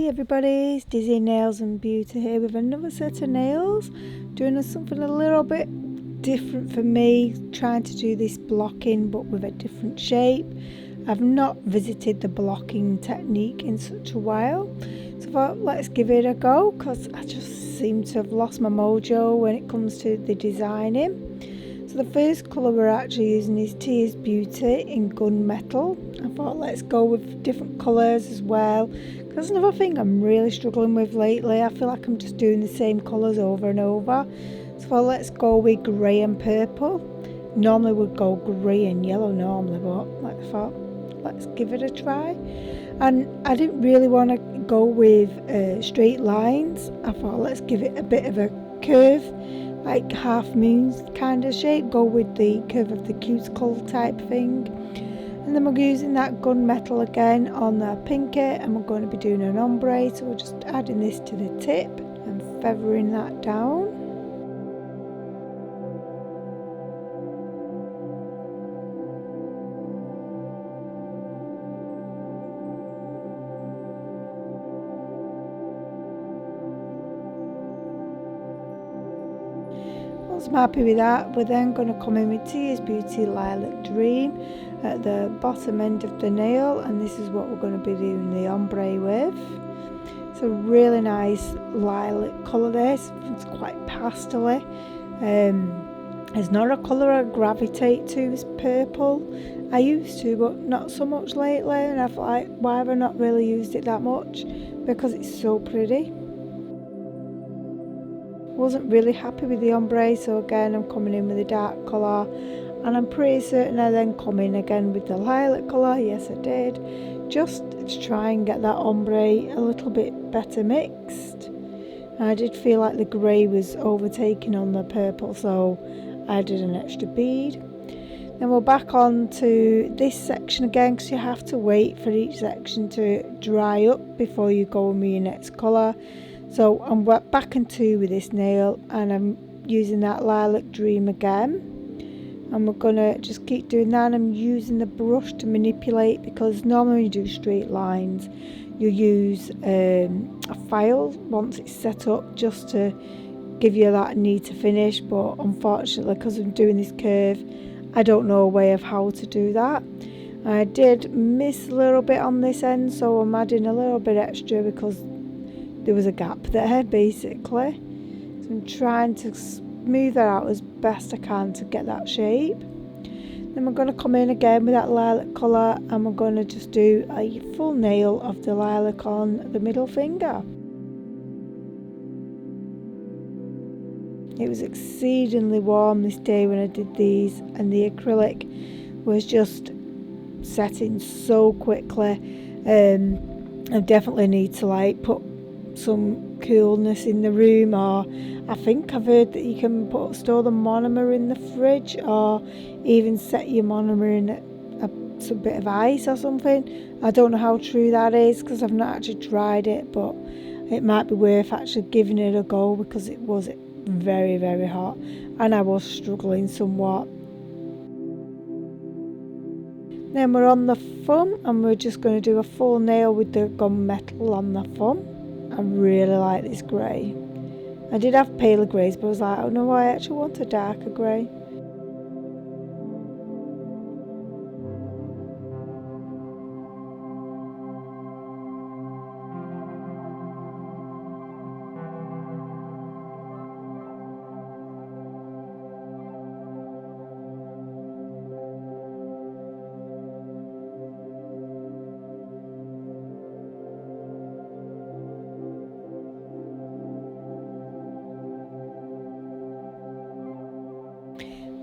everybody, it's Dizzy Nails and Beauty here with another set of nails, doing something a little bit different for me, trying to do this blocking but with a different shape. I've not visited the blocking technique in such a while, so I thought let's give it a go because I just seem to have lost my mojo when it comes to the designing. So the first colour we're actually using is Tears Beauty in Gunmetal. I thought let's go with different colours as well. That's another thing I'm really struggling with lately. I feel like I'm just doing the same colours over and over. So I thought let's go with grey and purple. Normally we'd go grey and yellow normally, but I thought let's give it a try. And I didn't really want to go with straight lines. I thought let's give it a bit of a curve, like half moon kind of shape, go with the curve of the cuticle type thing. And then we're using that gunmetal again on the pinky, and we're going to be doing an ombre, so we're just adding this to the tip and feathering that down. Once I'm happy with that, we're then going to come in with Tears Beauty Lilac Dream at the bottom end of the nail, and this is what we're going to be doing the ombre with. It's a really nice lilac colour this, it's quite pastel-y. It's not a colour I gravitate to, it's purple. I used to, but not so much lately, and I feel like, why have I not really used it that much? Because it's so pretty. Wasn't really happy with the ombre, so again I'm coming in with a dark colour, and I'm pretty certain I then come in again with the lilac colour. Yes, I did, just to try and get that ombre a little bit better mixed. And I did feel like the grey was overtaking on the purple, so I added an extra bead. Then we're back on to this section again, because you have to wait for each section to dry up before you go in with your next colour. So I'm back in two with this nail, and I'm using that Lilac Dream again, and we're gonna just keep doing that. I'm using the brush to manipulate, because normally when you do straight lines you use a file once it's set up just to give you that need to finish, but unfortunately because I'm doing this curve I don't know a way of how to do that. I did miss a little bit on this end, so I'm adding a little bit extra because there was a gap there basically. So I'm trying to smooth that out as best I can to get that shape. Then we're going to come in again with that lilac colour, and we're going to just do a full nail of the lilac on the middle finger. It was exceedingly warm this day when I did these, and the acrylic was just setting so quickly. I definitely need to put some coolness in the room, or I think I've heard that you can store the monomer in the fridge, or even set your monomer in some bit of ice or something. I don't know how true that is because I've not actually tried it, but it might be worth actually giving it a go because it was very, very hot and I was struggling somewhat. Then we're on the thumb, and we're just going to do a full nail with the gunmetal on the thumb. I really like this grey. I did have paler greys, but I was like, oh no, I actually want a darker grey.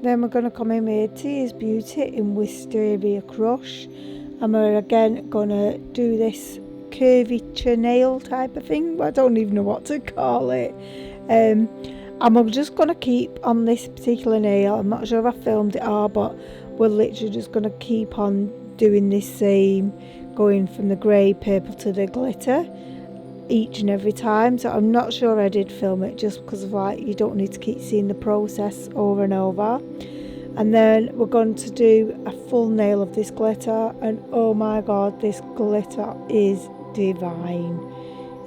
Then we're going to come in with Tears Beauty in Wistera Crush, and we're again going to do this curvature nail type of thing, but I don't even know what to call it. And I'm just going to keep on this particular nail. I'm not sure if I filmed it or, but we're literally just going to keep on doing this same, going from the grey purple to the glitter each and every time. So I'm not sure I did film it, just because of you don't need to keep seeing the process over and over. And then we're going to do a full nail of this glitter, and oh my god, this glitter is divine.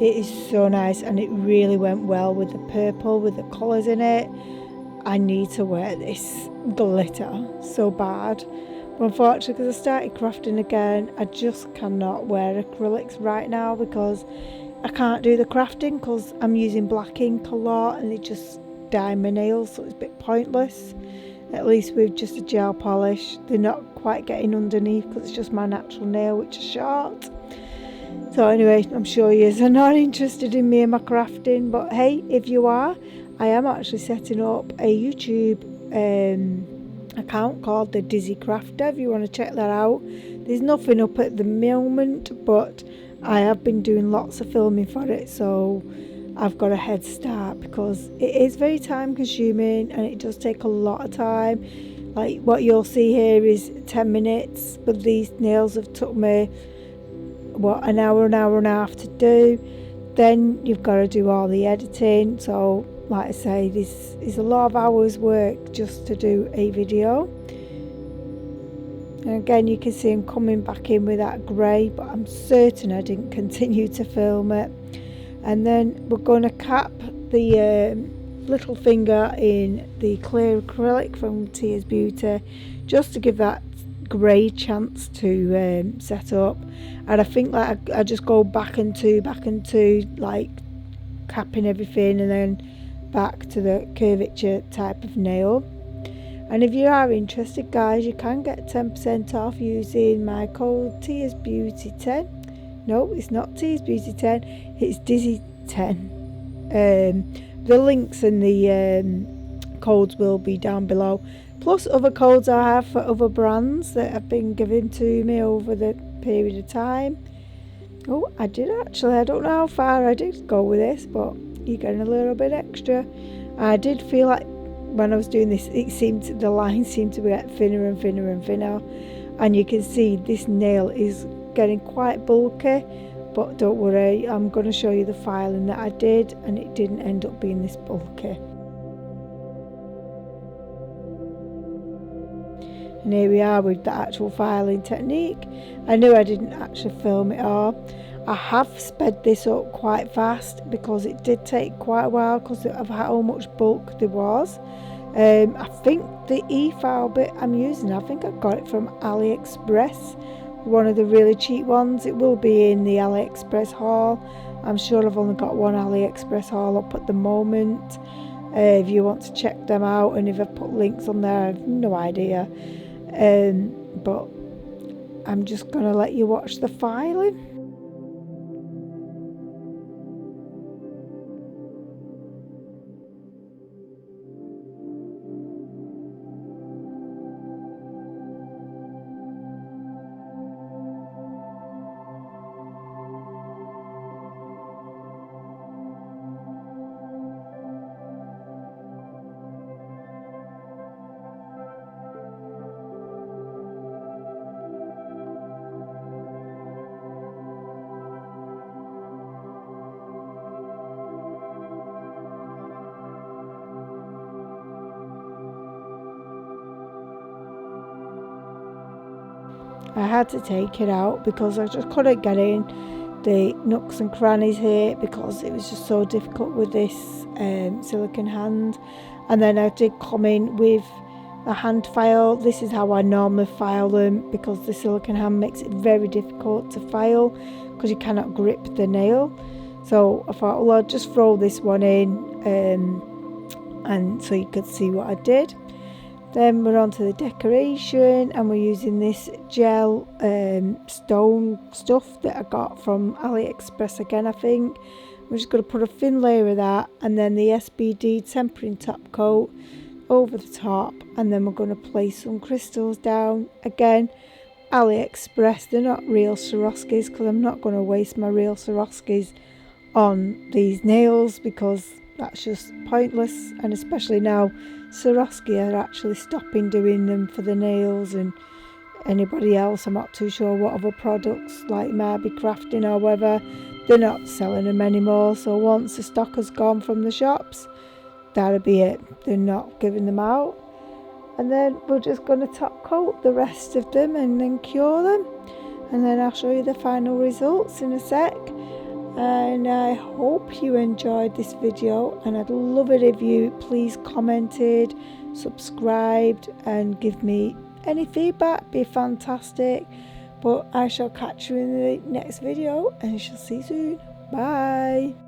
It is so nice, and it really went well with the purple, with the colours in it. I need to wear this glitter so bad. But unfortunately, because I started crafting again, I just cannot wear acrylics right now because I can't do the crafting because I'm using black ink a lot and it just dye my nails, so it's a bit pointless. At least with just a gel polish, they're not quite getting underneath because it's just my natural nail, which is short. So anyway, I'm sure you are not interested in me and my crafting, but hey, if you are, I am actually setting up a YouTube account called the Dizzy Crafter if you want to check that out. There's nothing up at the moment, but I have been doing lots of filming for it, so I've got a head start because it is very time consuming and it does take a lot of time. Like what you'll see here is 10 minutes, but these nails have took me an hour and a half to do. Then you've got to do all the editing, so like I say, this is a lot of hours work just to do a video. And again, you can see I'm coming back in with that grey, but I'm certain I didn't continue to film it. And then we're going to cap the little finger in the clear acrylic from Tia's Beauty, just to give that grey chance to set up. And I think like I just go back and two, like capping everything, and then back to the curvature type of nail. And if you are interested, guys, you can get 10% off using my code Tia's Beauty 10. No, it's not Tia's Beauty 10, it's Dizzy 10. The links and the codes will be down below, plus other codes I have for other brands that have been given to me over the period of time. Oh, I did actually, I don't know how far I did go with this, but you're getting a little bit extra. I did feel like when I was doing this, the line seemed to get thinner and thinner and thinner, and you can see this nail is getting quite bulky, but don't worry, I'm going to show you the filing that I did, and it didn't end up being this bulky. And here we are with the actual filing technique. I knew I didn't actually film it all. I have sped this up quite fast because it did take quite a while because of how much bulk there was. I think the e-file bit I'm using, I think I got it from AliExpress, one of the really cheap ones. It will be in the AliExpress haul. I'm sure I've only got one AliExpress haul up at the moment. If you want to check them out, and if I've put links on there, I've no idea. But I'm just going to let you watch the filing. I had to take it out because I just couldn't get in the nooks and crannies here because it was just so difficult with this silicone hand. And then I did come in with a hand file. This is how I normally file them because the silicone hand makes it very difficult to file because you cannot grip the nail. So I thought, well, I'll just throw this one in and so you could see what I did. Then we're on to the decoration, and we're using this gel stone stuff that I got from AliExpress again, I think. We're just going to put a thin layer of that, and then the SBD tempering top coat over the top, and then we're going to place some crystals down. Again, AliExpress, they're not real Swarovskis because I'm not going to waste my real Swarovskis on these nails because that's just pointless, and especially now Swarovski are actually stopping doing them for the nails, and anybody else, I'm not too sure what other products like Marby Crafting or whatever, they're not selling them anymore. So once the stock has gone from the shops, that'll be it, they're not giving them out. And then we're just going to top coat the rest of them and then cure them, and then I'll show you the final results in a sec. and I hope you enjoyed this video, and I'd love it if you please commented, subscribed, and give me any feedback. Be fantastic. But I shall catch you in the next video, and I shall see you soon. Bye.